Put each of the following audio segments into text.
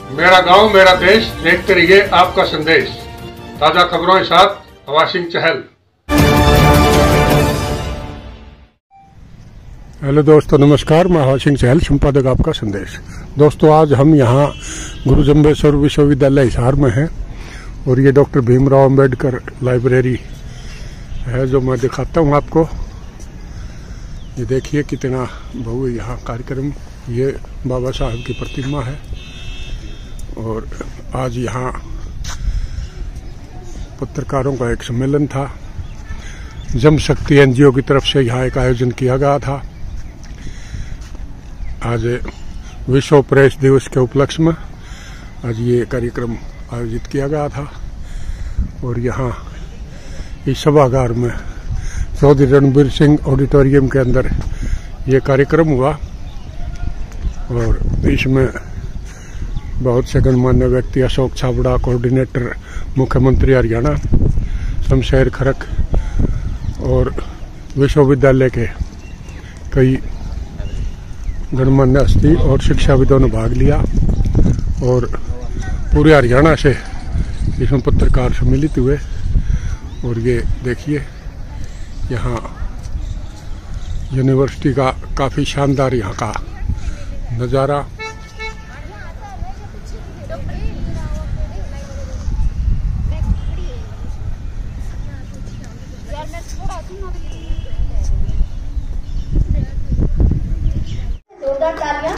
मेरा गांव मेरा देश देखते रहिए आपका संदेश। ताजा खबरों के साथ हवा सिंह चहल। हेलो दोस्तों, नमस्कार। मैं हवा सिंह चहल, संपादक आपका संदेश। दोस्तों, आज हम यहाँ गुरु जम्बेश्वर विश्वविद्यालय हिसार में हैं और ये डॉक्टर भीमराव अंबेडकर लाइब्रेरी है जो मैं दिखाता हूँ आपको। ये देखिए कितना भव्य यहाँ कार्यक्रम। ये बाबा साहब की प्रतिमा है और आज यहाँ पत्रकारों का एक सम्मेलन था। जम शक्ति एनजीओ की तरफ से यहाँ एक आयोजन किया गया था। आज विश्व प्रेस दिवस के उपलक्ष्य में आज ये कार्यक्रम आयोजित किया गया था और यहाँ इस सभागार में चौधरी रणबीर सिंह ऑडिटोरियम के अंदर ये कार्यक्रम हुआ और इसमें बहुत से गणमान्य व्यक्ति, अशोक छाबड़ा कोऑर्डिनेटर मुख्यमंत्री हरियाणा, शमशेर खरक और विश्वविद्यालय के कई गणमान्य हस्ती और शिक्षाविदों ने भाग लिया और पूरे हरियाणा से इसमें पत्रकार सम्मिलित हुए। और ये देखिए यहाँ यूनिवर्सिटी का काफ़ी शानदार यहाँ का नज़ारा। जोरदार तालियां।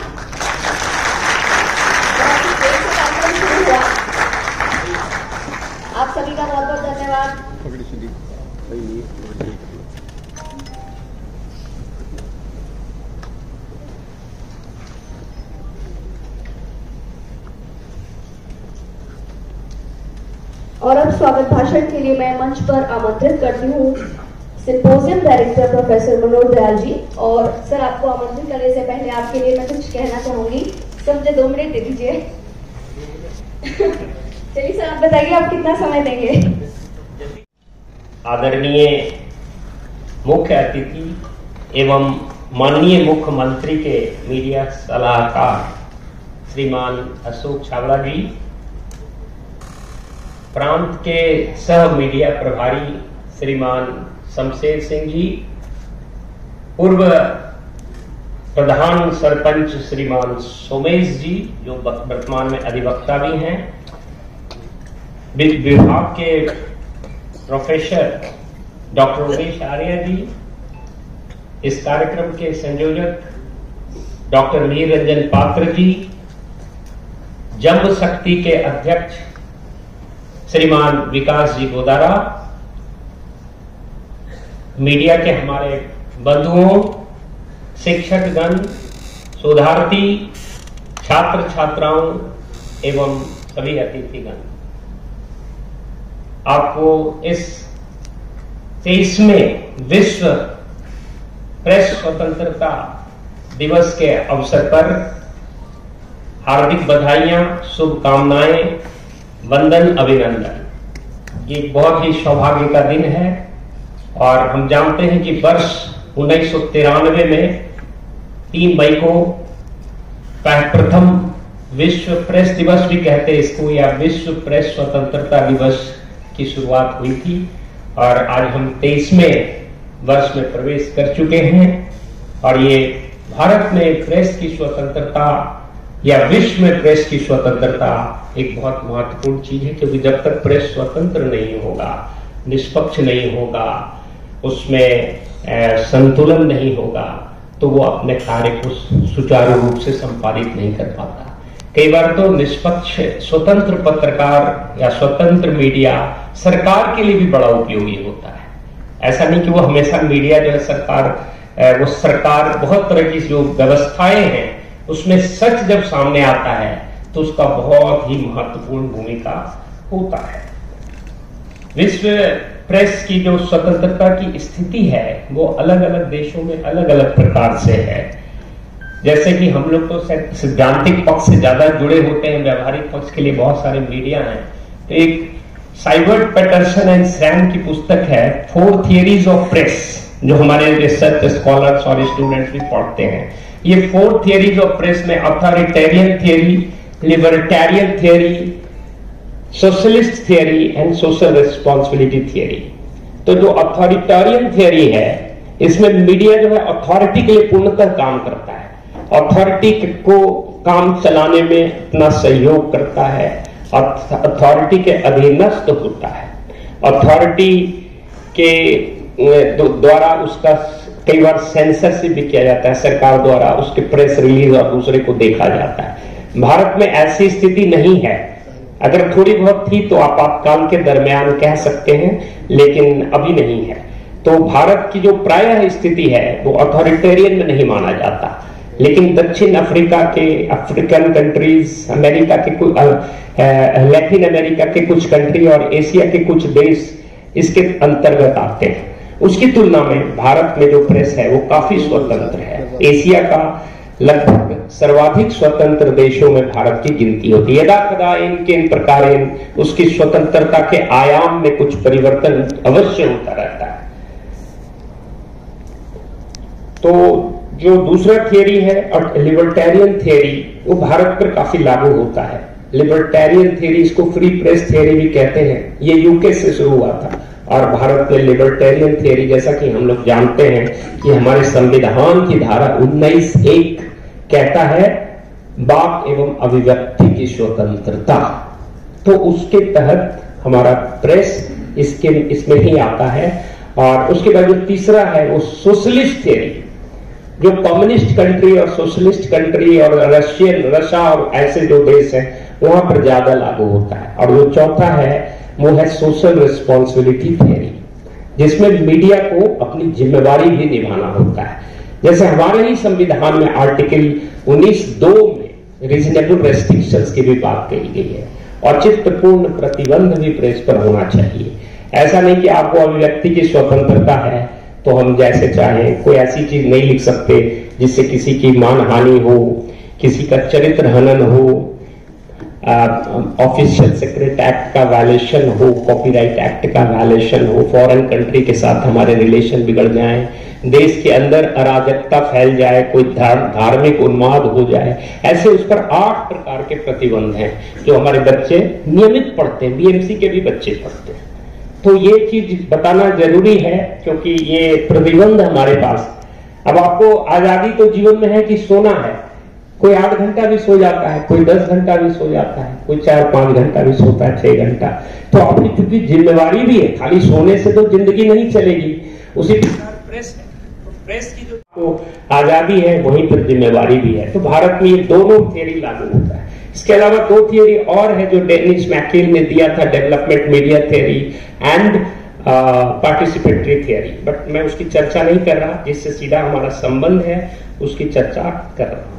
आप सभी का बहुत बहुत धन्यवाद। और अब स्वागत भाषण के लिए मैं मंच पर आमंत्रित करती हूँ symposium director professor Manoj Dayal ji. और सर, आपको आमंत्रित करने से पहले आपके लिए मैं कुछ कहना चाहूंगी। सर, मुझे 2 मिनट दे दीजिए। चलिए सर, आप बताइए आप कितना समय देंगे। आदरणीय मुख्य अतिथि एवं माननीय मुख्यमंत्री के मीडिया सलाहकार श्रीमान अशोक छाबड़ा जी, प्रांत के सह मीडिया प्रभारी श्रीमान शमशेर सिंह जी, पूर्व प्रधान सरपंच श्रीमान सोमेश जी जो वर्तमान में अधिवक्ता भी हैं, विभाग के प्रोफेसर डॉक्टर उमेश आर्य जी, इस कार्यक्रम के संयोजक डॉक्टर मीर रंजन पात्र जी, जम शक्ति के अध्यक्ष श्रीमान विकास जी गोदारा, मीडिया के हमारे बंधुओं, शिक्षकगण, शोधार्थी, छात्र छात्राओं एवं सभी अतिथिगण, आपको इस 23वें विश्व प्रेस स्वतंत्रता दिवस के अवसर पर हार्दिक बधाइयां, शुभकामनाएं, वंदन, अभिनंदन। ये बहुत ही सौभाग्य का दिन है और हम जानते हैं कि वर्ष 1993 में 3 मई को प्रथम विश्व प्रेस दिवस भी कहते हैं इसको, या विश्व प्रेस स्वतंत्रता दिवस की शुरुआत हुई थी और आज हम 23वें वर्ष में प्रवेश कर चुके हैं। और ये भारत में प्रेस की स्वतंत्रता या विश्व में प्रेस की स्वतंत्रता एक बहुत महत्वपूर्ण चीज है, क्योंकि जब तक प्रेस स्वतंत्र नहीं होगा, निष्पक्ष नहीं होगा, उसमें संतुलन नहीं होगा, तो वो अपने कार्य को सुचारू रूप से संपादित नहीं कर पाता। कई बार तो निष्पक्ष स्वतंत्र पत्रकार या स्वतंत्र मीडिया सरकार के लिए भी बड़ा उपयोगी होता है। ऐसा नहीं कि वो हमेशा मीडिया जो है सरकार बहुत तरह की जो व्यवस्थाएं हैं उसमें सच जब सामने आता है तो उसका बहुत ही महत्वपूर्ण भूमिका होता है। विश्व प्रेस की जो स्वतंत्रता की स्थिति है वो अलग अलग देशों में अलग अलग प्रकार से है। जैसे कि हम लोग तो सैद्धांतिक पक्ष से ज्यादा जुड़े होते हैं, व्यवहारिक पक्ष के लिए बहुत सारे मीडिया हैं। तो एक साइबर्ट पैटरसन एंड सैम की पुस्तक है 4 थियरीज ऑफ प्रेस, जो हमारे रिसर्च स्कॉलर्स और स्टूडेंट्स भी पढ़ते हैं। ये 4 थियरीज ऑफ प्रेस में authoritarian theory, libertarian theory, socialist theory and social responsibility theory. तो जो अथॉरिटेरियन थियरी है, इसमें मीडिया जो है अथॉरिटी के लिए पूर्णतः काम करता है, अथॉरिटी को काम चलाने में अपना सहयोग करता है, अथॉरिटी के अधीनस्थ होता है, अथॉरिटी के द्वारा उसका कई बार सेंसरशिप भी किया जाता है सरकार द्वारा, उसके प्रेस रिलीज और दूसरे को देखा जाता है। भारत में ऐसी स्थिति नहीं है, अगर थोड़ी बहुत थी तो आपातकाल के दरमियान कह सकते हैं, लेकिन अभी नहीं है। तो भारत की जो प्रायः स्थिति है वो अथॉरिटेरियन में नहीं माना जाता, लेकिन दक्षिण अफ्रीका के, अफ्रीकन कंट्रीज, अमेरिका के कुछ, लैटिन अमेरिका के कुछ कंट्री और एशिया के कुछ देश इसके अंतर्गत आते हैं। उसकी तुलना में भारत में जो प्रेस है वो काफी स्वतंत्र है। एशिया का लगभग सर्वाधिक स्वतंत्र देशों में भारत की गिनती होती है। यदा कदा इन प्रकार उसकी स्वतंत्रता के आयाम में कुछ परिवर्तन अवश्य होता रहता है। तो जो दूसरा थियरी है लिबर्टेरियन थियरी, वो भारत पर काफी लागू होता है। लिबर्टेरियन थियरी, इसको फ्री प्रेस थियरी भी कहते हैं, ये यूके से शुरू हुआ था। और भारत में लिबर्टेरियन थियरी, जैसा कि हम लोग जानते हैं कि हमारे संविधान की धारा 19(1) कहता है वाक एवं अभिव्यक्ति की स्वतंत्रता, तो उसके तहत हमारा प्रेस इसमें ही आता है। और उसके बाद जो तीसरा है वो सोशलिस्ट थियरी, जो कम्युनिस्ट कंट्री और सोशलिस्ट कंट्री और रशिया और ऐसे जो देश है वहां पर ज्यादा लागू होता है। और जो चौथा है वो है सोशल रिस्पॉन्सिबिलिटी थियरी, जिसमें मीडिया को अपनी जिम्मेवारी भी निभाना होता है। जैसे हमारे ही संविधान में आर्टिकल 19(2) में रीजनेबल रेस्ट्रिक्शंस की भी बात कही गई है, और चित्तपूर्ण प्रतिबंध भी प्रेस पर होना चाहिए। ऐसा नहीं कि आपको अभिव्यक्ति की स्वतंत्रता है तो हम जैसे चाहें कोई ऐसी चीज नहीं लिख सकते जिससे किसी की मानहानि हो, किसी का चरित्र हनन हो, ऑफिशियल सीक्रेट एक्ट का वायलेशन हो, कॉपीराइट एक्ट का वायलेशन हो, फॉरेन कंट्री के साथ हमारे रिलेशन बिगड़ जाएं, देश के अंदर अराजकता फैल जाए, कोई धार्मिक उन्माद हो जाए। ऐसे उस पर 8 प्रकार के प्रतिबंध हैं जो हमारे बच्चे नियमित पढ़ते हैं, बीएमसी के भी बच्चे पढ़ते हैं। तो ये चीज बताना जरूरी है क्योंकि ये प्रतिबंध हमारे पास। अब आपको आजादी तो जीवन में है कि सोना है, कोई 8 घंटा भी सो जाता है, कोई 10 घंटा भी सो जाता है, कोई 4-5 घंटा भी सोता है, 6 घंटा। तो अपनी चूंकि जिम्मेवारी भी है, खाली सोने से तो जिंदगी नहीं चलेगी। उसी प्रकार प्रेस है, तो प्रेस की जो आजादी है वहीं पर जिम्मेवारी भी है। तो भारत में ये दोनों थियरी लागू होता है। इसके अलावा 2 थियरी और है जो डेनिस मैकेल ने दिया था, development media theory and participatory theory, but मैं उसकी चर्चा नहीं कर रहा, जिससे सीधा हमारा संबंध है उसकी चर्चा कर रहा हूं।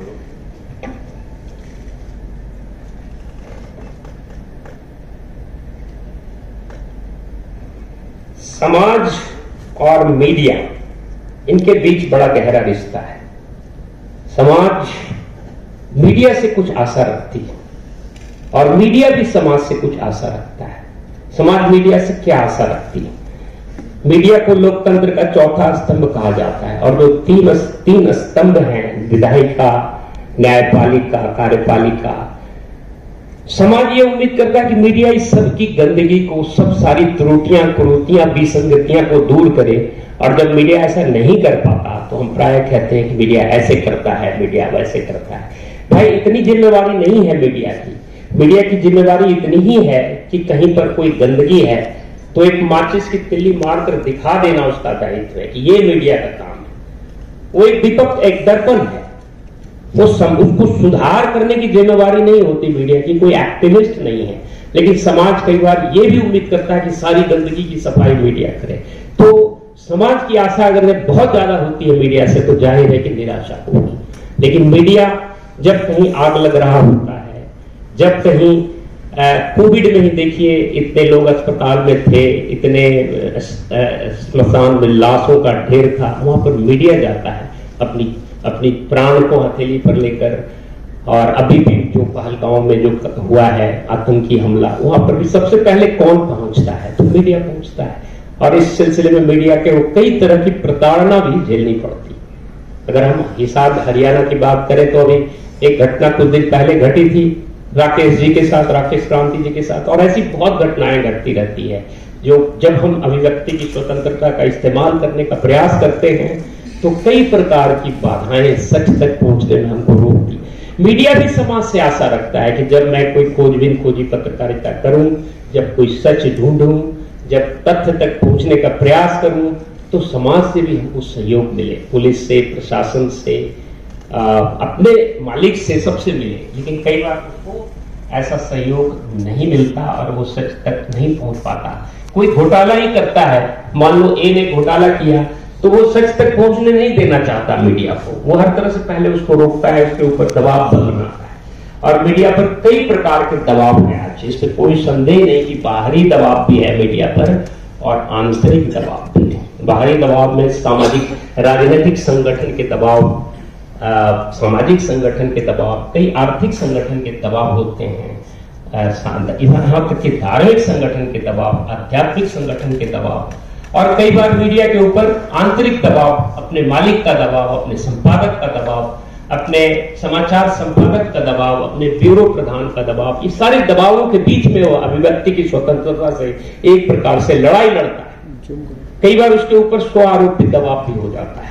समाज और मीडिया, इनके बीच बड़ा गहरा रिश्ता है। समाज मीडिया से कुछ आशा रखती है और मीडिया भी समाज से कुछ आशा रखता है। समाज मीडिया से क्या आशा रखती है? मीडिया को लोकतंत्र का चौथा स्तंभ कहा जाता है, और जो तीन स्तंभ हैं, विधायिका, न्यायपालिका, कार्यपालिका। समाज ये उम्मीद करता है कि मीडिया इस सब की गंदगी को, सब सारी त्रुटियां, कुरीतियां, विसंगतियां को दूर करे। और जब मीडिया ऐसा नहीं कर पाता तो हम प्राय कहते हैं कि मीडिया ऐसे करता है, मीडिया वैसे करता है। भाई, इतनी जिम्मेवारी नहीं है मीडिया की। मीडिया की जिम्मेवारी इतनी ही है कि कहीं पर कोई गंदगी है तो एक माचिस की तिल्ली मारकर दिखा देना उसका दायित्व है कि ये मीडिया का काम है। वो एक दीपक, एक दर्पण है, वो उसको सुधार करने की जिम्मेवारी नहीं होती मीडिया की, कोई एक्टिविस्ट नहीं है। लेकिन समाज कई बार ये भी उम्मीद करता है कि सारी गंदगी की सफाई मीडिया करे। तो समाज की आशा अगर बहुत ज्यादा होती है मीडिया से तो जाहिर है कि निराशा होगी। लेकिन मीडिया जब कहीं आग लग रहा होता है, जब कहीं कोविड में ही देखिए इतने लोग अस्पताल में थे, इतने स्मशान में लाशों का ढेर था, वहां पर मीडिया जाता है अपनी प्राण को हथेली पर लेकर। और अभी भी जो पहलगांव में जो हुआ है आतंकी हमला, वहां पर भी सबसे पहले कौन पहुंचता है? तो मीडिया पहुंचता है। और इस सिलसिले में मीडिया के कई तरह की प्रताड़ना भी झेलनी पड़ती। अगर हम हिसार हरियाणा की बात करें तो अभी एक घटना कुछ दिन पहले घटी थी, राकेश जी के साथ, राकेश क्रांति जी के साथ, और ऐसी बहुत घटनाएं घटती रहती है जो जब हम अभिव्यक्ति की स्वतंत्रता का इस्तेमाल करने का प्रयास करते हैं तो कई प्रकार की बाधाएं सच तक पहुंचने में हमको रोकती। मीडिया भी समाज से आशा रखता है कि जब मैं कोई खोजी पत्रकारिता करूं, जब कोई सच ढूंढूं, जब तथ्य तक पहुंचने का प्रयास करूं, तो समाज से भी हमको सहयोग मिले, पुलिस से, प्रशासन से, अपने मालिक से, सबसे मिले। लेकिन कई बार उसको ऐसा सहयोग नहीं मिलता और वो सच तक नहीं पहुंच पाता। कोई घोटाला ही करता है, मान लो ए ने घोटाला किया, तो वो सच तक पहुंचने नहीं देना चाहता मीडिया को, वो हर तरह से पहले उसको रोकता है, उसके ऊपर दबाव बनाता है। और मीडिया पर कई प्रकार के दबाव है आज, इसमें कोई संदेह नहीं कि बाहरी दबाव भी है मीडिया पर और आंतरिक दबाव भी है। बाहरी दबाव में सामाजिक, राजनीतिक संगठन के दबाव, सामाजिक संगठन के दबाव, कई आर्थिक संगठन के दबाव होते हैं, यहाँ तक कि धार्मिक संगठन के दबाव, आध्यात्मिक संगठन के दबाव, और कई बार मीडिया के ऊपर आंतरिक दबाव, अपने मालिक का दबाव, अपने संपादक का दबाव, अपने समाचार संपादक का दबाव, अपने ब्यूरो प्रधान का दबाव, इस सारे दबावों के बीच में वो अभिव्यक्ति की स्वतंत्रता से एक प्रकार से लड़ाई लड़ता है। कई बार उसके ऊपर स्व आरोपित दबाव भी हो जाता है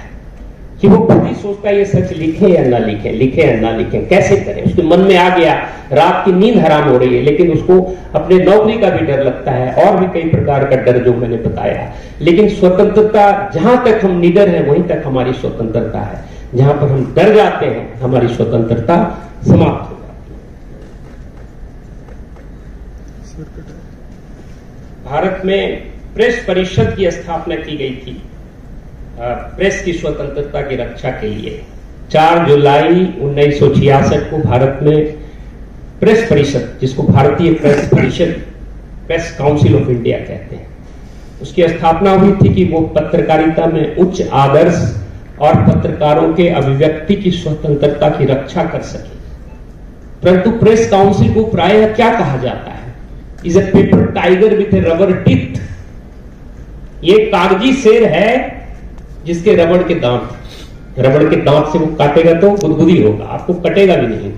कि वो खुद ही सोचता है ये सच लिखे या ना लिखे, लिखे या ना लिखे, कैसे करें। उसके मन में आ गया, रात की नींद हराम हो रही है, लेकिन उसको अपने नौकरी का भी डर लगता है और भी कई प्रकार का डर जो मैंने बताया। लेकिन स्वतंत्रता, जहां तक हम निडर हैं वहीं तक हमारी स्वतंत्रता है, जहां पर हम डर जाते हैं हमारी स्वतंत्रता समाप्त हो जाती है। भारत में प्रेस परिषद की स्थापना की गई थी प्रेस की स्वतंत्रता की रक्षा के लिए। 4 जुलाई 1966 को भारत में प्रेस परिषद, जिसको भारतीय प्रेस परिषद, प्रेस काउंसिल ऑफ इंडिया कहते हैं, उसकी स्थापना हुई थी कि वो पत्रकारिता में उच्च आदर्श और पत्रकारों के अभिव्यक्ति की स्वतंत्रता की रक्षा कर सके। परंतु प्रेस काउंसिल को प्रायः क्या कहा जाता है? Is a paper tiger with A rubber teeth. ये कागजी शेर है जिसके रबड़ के दांत से वो काटेगा तो गुदगुदी होगा, आपको कटेगा भी नहीं।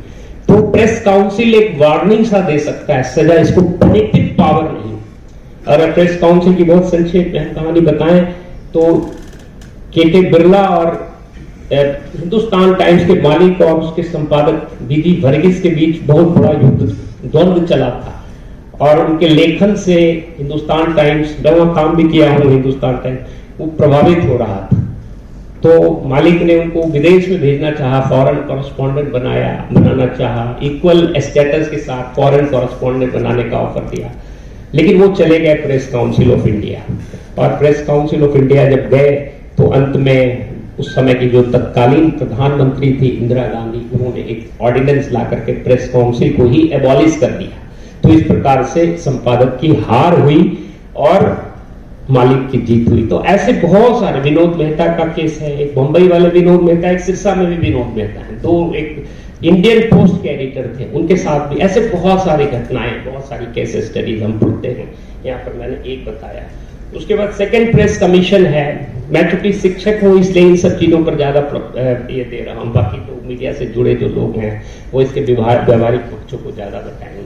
तो प्रेस काउंसिल एक वार्निंग सा दे सकता है, सजा, इसको पनिटिव पावर नहीं। और प्रेस काउंसिल की बहुत संक्षेप में हम कहानी बताएं तो के बिरला और हिंदुस्तान टाइम्स के मालिक और उसके संपादक दीदी वर्गीस के बीच बहुत बड़ा द्वंद्व चला था, और उनके लेखन से हिंदुस्तान टाइम्स, मैं वहां काम भी किया हूं, हिंदुस्तान टाइम्स वो प्रभावित हो रहा था। तो मालिक ने उनको विदेश में भेजना चाहा, फॉरेन कॉरेस्पॉन्डेंट बनाना चाहा, इक्वल स्टेटस के साथ फॉरेन कॉरेस्पॉन्डेंट बनाने का ऑफर दिया, लेकिन वो चले गए प्रेस काउंसिल ऑफ इंडिया। और प्रेस काउंसिल ऑफ इंडिया जब गए तो अंत में उस समय की जो तत्कालीन प्रधानमंत्री थी इंदिरा गांधी, उन्होंने एक ऑर्डिनेंस ला करके प्रेस काउंसिल को ही एबॉलिश कर दिया। तो इस प्रकार से संपादक की हार हुई और मालिक की जीत हुई। तो ऐसे बहुत सारे, विनोद मेहता का केस है, एक मुंबई वाले विनोद मेहता, एक सिरसा में भी विनोद मेहता है, दो एक इंडियन पोस्ट के एडिटर थे, उनके साथ भी ऐसे बहुत सारी घटनाएं, बहुत सारी केस स्टडीज हम पढ़ते हैं। यहाँ पर मैंने एक बताया। उसके बाद सेकंड प्रेस कमीशन है। मैं चूंकि शिक्षक हूँ इसलिए इन सब चीजों पर ज्यादा ये दे रहा हूँ, बाकी तो मीडिया से जुड़े जो लोग हैं वो इसके व्यवहारिक पक्षों को ज्यादा बताएंगे।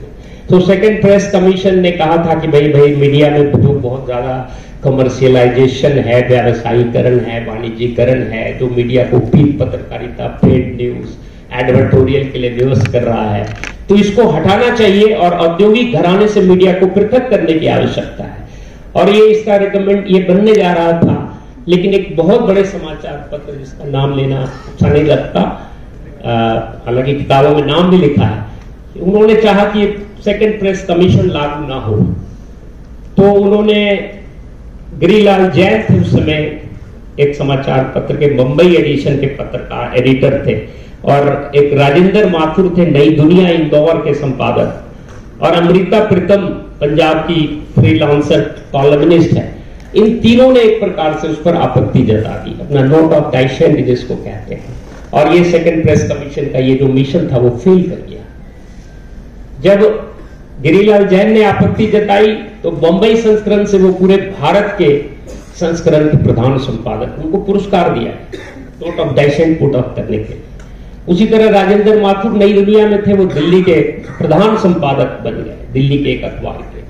तो सेकंड प्रेस कमीशन ने कहा था कि भाई मीडिया में जो बहुत ज्यादा कमर्शियलाइजेशन है, व्यावसायीकरण है, वाणिज्यीकरण है, जो मीडिया को पीठ पत्रकारिता, पेड न्यूज, एडवर्टोरियल के लिए व्यवस्थित कर रहा है, तो इसको हटाना चाहिए और औद्योगिक घराने से मीडिया को पृथक करने की आवश्यकता है। और ये इसका रिकमेंड ये बनने जा रहा था, लेकिन एक बहुत बड़े समाचार पत्र जिसका नाम लेना अच्छा नहीं लगता, हालांकि किताबों में नाम भी लिखा है, उन्होंने चाहा कि सेकंड प्रेस कमीशन लागू ना हो। तो उन्होंने, गिरिलाल जैन थे उस समय एक समाचार पत्र के मुंबई एडिशन के पत्रकार एडिटर थे, और एक राजेंद्र माथुर थे नई दुनिया इंदौर के संपादक, और अमृता प्रीतम पंजाब की फ्रीलांसर कॉलमनिस्ट है। इन तीनों ने एक प्रकार से उस पर आपत्ति जता दी, अपना नोट ऑफ डाइसेंट जिसको कहते हैं, और ये सेकंड प्रेस कमीशन का ये जो मिशन था वो फेल कर गया। जब गिरिलाल जैन ने आपत्ति जताई तो बंबई संस्करण से वो पूरे भारत के संस्करण के प्रधान संपादक, उनको पुरस्कार दिया नोट ऑफ डाइसेंट पुट ऑफ करने के। उसी तरह राजेंद्र माथुर नई दुनिया में थे, वो दिल्ली के प्रधान संपादक बन गए, दिल्ली के एक अखबार के।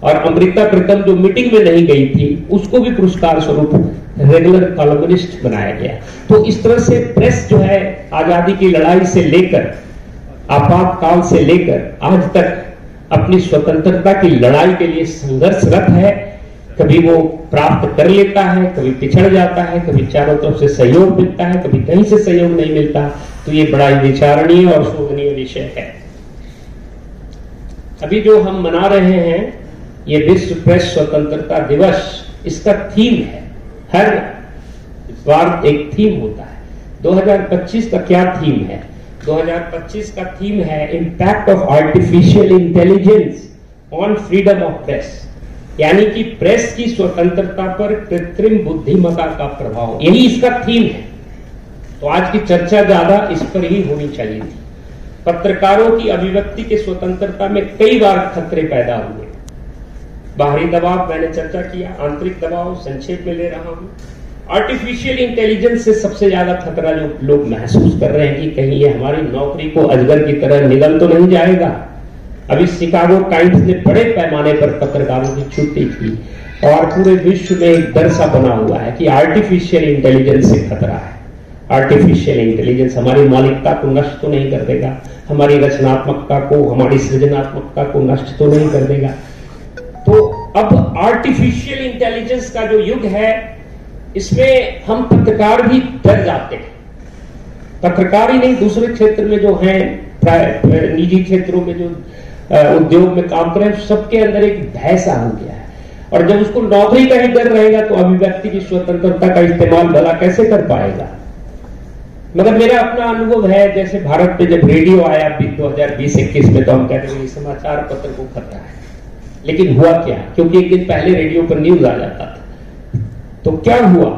और अमृता प्रीतम जो मीटिंग में नहीं गई थी, उसको भी पुरस्कार स्वरूप रेगुलर कॉलमनिस्ट बनाया गया। तो इस तरह से प्रेस जो है आजादी की लड़ाई से लेकर, आपातकाल से लेकर आज तक अपनी स्वतंत्रता की लड़ाई के लिए संघर्षरत है। कभी वो प्राप्त कर लेता है, कभी पिछड़ जाता है, कभी चारों तरफ से सहयोग मिलता है, कभी कहीं से सहयोग नहीं मिलता। तो ये बड़ा ही विचारणीय और शोभनीय विषय है। अभी जो हम मना रहे हैं ये विश्व प्रेस स्वतंत्रता दिवस, इसका थीम है, हर बार एक थीम होता है। 2025 का क्या थीम है? 2025 का थीम है impact of artificial intelligence on freedom of press, यानी कि प्रेस की स्वतंत्रता पर कृत्रिम बुद्धिमत्ता का प्रभाव, यही इसका थीम है। तो आज की चर्चा ज्यादा इस पर ही होनी चाहिए थी। पत्रकारों की अभिव्यक्ति की स्वतंत्रता में कई बार खतरे पैदा हुए। बाहरी दबाव मैंने चर्चा किया, आंतरिक दबाव संक्षेप में ले रहा हूं। आर्टिफिशियल इंटेलिजेंस से सबसे ज्यादा खतरा जो लोग महसूस कर रहे हैं कि कहीं ये हमारी नौकरी को अजगर की तरह निगल तो नहीं जाएगा। अभी शिकागो टाइम्स ने बड़े पैमाने पर पत्रकारों की छुट्टी की और पूरे विश्व में एक डर सा बना हुआ है कि आर्टिफिशियल इंटेलिजेंस से खतरा है। आर्टिफिशियल इंटेलिजेंस हमारी मौलिकता को नष्ट तो नहीं कर देगा, हमारी रचनात्मकता को, हमारी सृजनात्मकता को नष्ट तो नहीं कर देगा। तो अब आर्टिफिशियल इंटेलिजेंस का जो युग है, इसमें हम पत्रकार भी डर जाते हैं। पत्रकार ही नहीं, दूसरे क्षेत्र में जो हैं, निजी क्षेत्रों में जो उद्योग में काम कर रहे हैं, सबके अंदर एक भय सा हो गया है। और जब उसको नौकरी का ही डर रहेगा तो अभिव्यक्ति की स्वतंत्रता का इस्तेमाल भला कैसे कर पाएगा? मगर मेरा अपना अनुभव है, जैसे भारत पे जब रेडियो आया 2020-21 में, तो हम कहते हैं समाचार पत्र को खतरा है। लेकिन हुआ क्या? क्योंकि एक दिन पहले रेडियो पर न्यूज आ जाता था। तो क्या हुआ?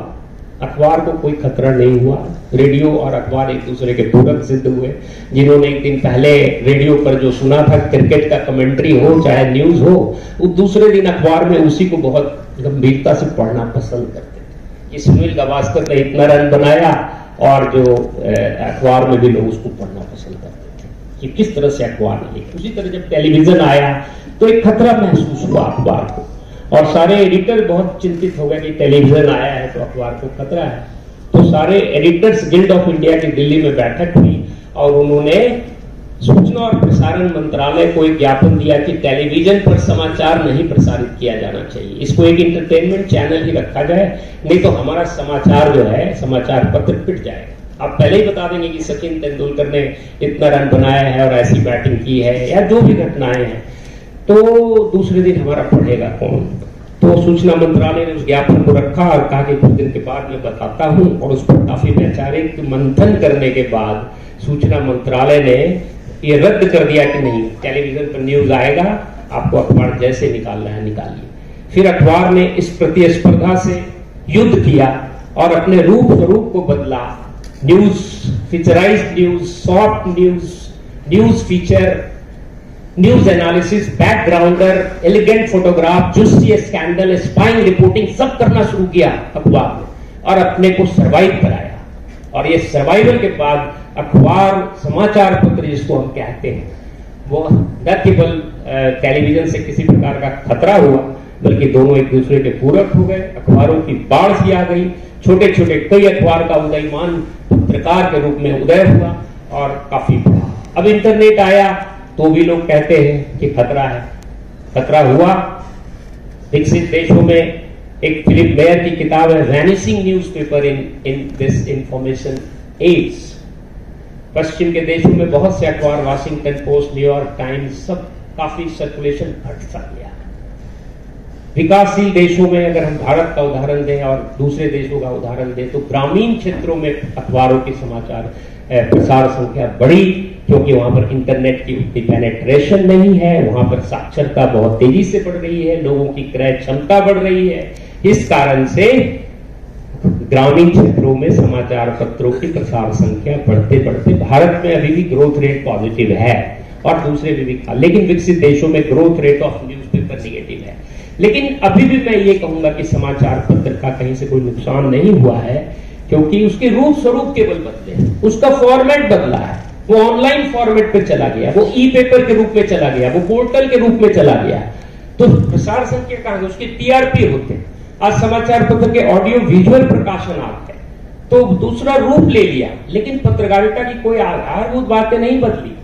अखबार को कोई खतरा नहीं हुआ। रेडियो और अखबार एक दूसरे के पूरक सिद्ध हुए। जिन्होंने एक दिन पहले रेडियो पर जो सुना था, क्रिकेट का कमेंट्री हो चाहे न्यूज हो, वो दूसरे दिन अखबार में उसी को बहुत गंभीरता से पढ़ना पसंद करते थे। सुनील गावस्कर ने इतना रन बनाया और जो अखबार में भी लोग उसको पढ़ना पसंद करते थे कि किस तरह से अखबार लिखे। उसी तरह जब टेलीविजन आया तो एक खतरा महसूस हुआ अखबार को, और सारे एडिटर बहुत चिंतित हो गए कि टेलीविजन आया है तो अखबार को खतरा है। तो सारे एडिटर्स गिल्ड ऑफ इंडिया की दिल्ली में बैठक हुई और उन्होंने सूचना और प्रसारण मंत्रालय को एक ज्ञापन दिया कि टेलीविजन पर समाचार नहीं प्रसारित किया जाना चाहिए, इसको एक इंटरटेनमेंट चैनल ही रखा जाए, नहीं तो हमारा समाचार जो है, समाचार पत्र पिट जाएगा। आप पहले ही बता देंगे कि सचिन तेंदुलकर ने इतना रन बनाया है और ऐसी बैटिंग की है, या जो भी घटनाएं हैं, तो दूसरे दिन हमारा पढ़ेगा कौन? तो सूचना मंत्रालय ने उस ज्ञापन को रखा और कहा कि कुछ दिन के बाद मैं बताता हूं। और उस पर काफी वैचारिक मंथन करने के बाद सूचना मंत्रालय ने ये रद्द कर दिया कि नहीं, टेलीविजन पर न्यूज आएगा, आपको अखबार जैसे निकालना है निकालिए। फिर अखबार ने इस प्रतिस्पर्धा से युद्ध किया और अपने रूप स्वरूप को बदला। News, featurized news, short news, news feature, news analysis, backgrounder, elegant photograph, juicy scandal, spying reporting सब करना शुरू किया अखबार ने और अपने को सरवाइव कराया। और ये सर्वाइवल के बाद अखबार, समाचार पत्र जिसको हम कहते हैं, वो न केवल टेलीविजन से किसी प्रकार का खतरा हुआ, बल्कि दोनों एक दूसरे के पूरक हो गए। अखबारों की बाढ़ सी आ गई, छोटे छोटे कई अखबार का उदयमान पत्रकार के रूप में उदय हुआ और काफी बढ़ा। अब इंटरनेट आया तो भी लोग कहते हैं कि खतरा है। खतरा हुआ। विकसित देशों में एक फिलिप मेयर की किताब है, vanishing newspaper in this information age. पश्चिम के देशों में बहुत से अखबार, वाशिंगटन पोस्ट, न्यूयॉर्क टाइम्स, सब काफी सर्कुलेशन घट सा गया। विकासशील देशों में अगर हम भारत का उदाहरण दें और दूसरे देशों का उदाहरण दें, तो ग्रामीण क्षेत्रों में अखबारों की समाचार प्रसार संख्या बढ़ी, क्योंकि वहां पर इंटरनेट की उतनी पेनेट्रेशन नहीं है, वहां पर साक्षरता बहुत तेजी से बढ़ रही है, लोगों की क्रय क्षमता बढ़ रही है। इस कारण से ग्रामीण क्षेत्रों में समाचार पत्रों की प्रसार संख्या बढ़ते बढ़ते भारत में अभी भी ग्रोथ रेट पॉजिटिव है और दूसरे भी लेकिन विकसित देशों में growth rate of newspaper negative है। लेकिन अभी भी मैं ये कहूंगा कि समाचार पत्र का कहीं से कोई नुकसान नहीं हुआ है, क्योंकि उसके रूप स्वरूप केवल बदले हैं, उसका फॉर्मेट बदला है, वो ऑनलाइन फॉर्मेट पे चला गया, वो ई पेपर के रूप में चला गया, वो पोर्टल के रूप में चला गया। तो प्रसार संख्या कहां है, उसके टीआरपी होते हैं। आज समाचार पत्र के ऑडियो विजुअल प्रकाशन आते हैं, तो दूसरा रूप ले लिया, लेकिन पत्रकारिता की कोई आधारभूत बातें नहीं बदली।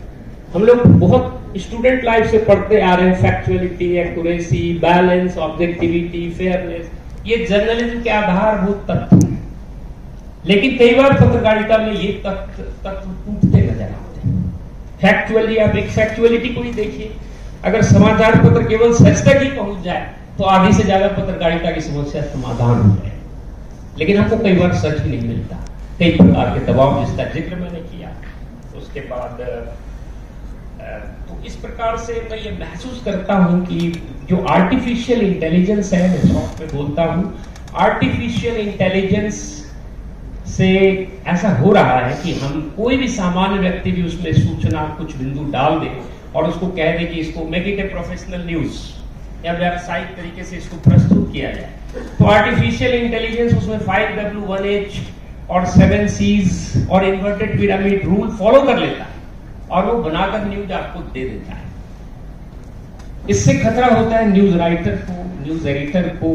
हम लोग बहुत स्टूडेंट लाइफ से पढ़ते आ रहे हैं, factuality, accuracy, balance, objectivity, fairness, ये जर्नलिज्म के आधारभूत तत्व हैं। लेकिन कई बार पत्रकारिता में ये तत्व टूटते नजर आते हैं। फैक्चुअली आप एक फैक्चुअलिटी को ही देखिए, अगर समाचार पत्र केवल सच तक ही पहुंच जाए तो आधी से ज्यादा पत्रकारिता की समस्या समाधान हो जाए, लेकिन हमको कई बार सच ही नहीं मिलता, कई प्रकार के दबाव जिसका जिक्र मैंने किया। उसके बाद तो इस प्रकार से मैं ये महसूस करता हूं कि जो आर्टिफिशियल इंटेलिजेंस है, मैं शॉर्ट में बोलता हूं, आर्टिफिशियल इंटेलिजेंस से ऐसा हो रहा है कि हम कोई भी सामान्य व्यक्ति भी उसमें सूचना कुछ बिंदु डाल दे और उसको कह दे कि इसको make it a professional news या व्यावसायिक तरीके से इसको प्रस्तुत किया जाए, तो आर्टिफिशियल इंटेलिजेंस उसमें 5W1H और 7 C's और इन्वर्टेड पिरामिड रूल फॉलो कर लेता है और वो बनाकर न्यूज आपको दे देता है। इससे खतरा होता है न्यूज राइटर को, न्यूज एडिटर को,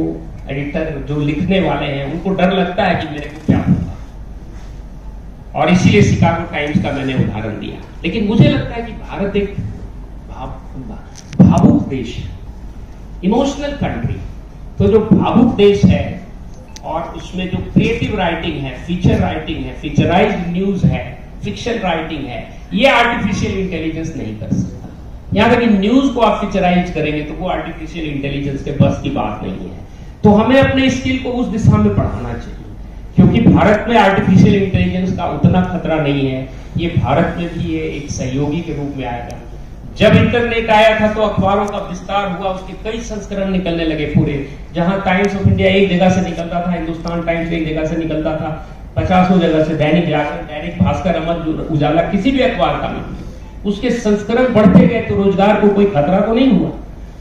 एडिटर जो लिखने वाले हैं उनको डर लगता है कि मेरे को क्या होगा, और इसीलिए शिकागो टाइम्स का मैंने उदाहरण दिया। लेकिन मुझे लगता है कि भारत एक भावुक देश है, इमोशनल कंट्री। तो जो भावुक देश है और उसमें जो क्रिएटिव राइटिंग है, फीचर राइटिंग है, फीचराइज्ड न्यूज है, फिक्शन राइटिंग है, ये आर्टिफिशियल इंटेलिजेंस नहीं कर सकता। यहां तक कि न्यूज को आप फीचराइज करेंगे तो वो आर्टिफिशियल इंटेलिजेंस के बस की बात नहीं है। तो हमें अपने स्किल को उस दिशा में बढ़ाना चाहिए, क्योंकि भारत में आर्टिफिशियल इंटेलिजेंस का उतना खतरा नहीं है। ये भारत में भी ये एक सहयोगी के रूप में आएगा। जब इंटरनेट आया था तो अखबारों का विस्तार हुआ, उसके कई संस्करण निकलने लगे पूरे। जहां टाइम्स ऑफ इंडिया एक जगह से निकलता था, हिंदुस्तान टाइम्स एक जगह से निकलता था, 50 जगह से दैनिक जागरण, दैनिक भास्कर, अमर उजाला, किसी भी अखबार का नाम, उसके संस्करण बढ़ते गए तो रोजगार को कोई खतरा तो नहीं हुआ।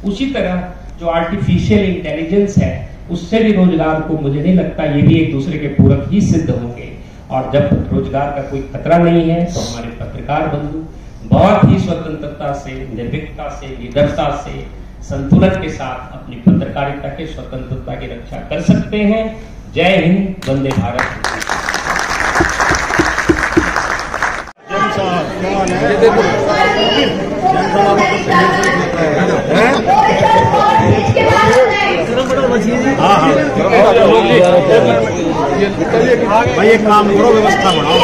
उसी तरह जो आर्टिफिशियल इंटेलिजेंस है उससे भी रोजगार को मुझे नहीं लगता, ये भी एक दूसरे के पूरक ही सिद्ध होंगे। और जब रोजगार का कोई खतरा नहीं है तो हमारे पत्रकार बंधु बहुत ही स्वतंत्रता से, निर्भीकता से, निडरता से, संतुलन के साथ अपनी पत्रकारिता के स्वतंत्रता की रक्षा कर सकते हैं। जय हिंद, वंदे भारत। भाई एक काम करो, व्यवस्था बनाओ।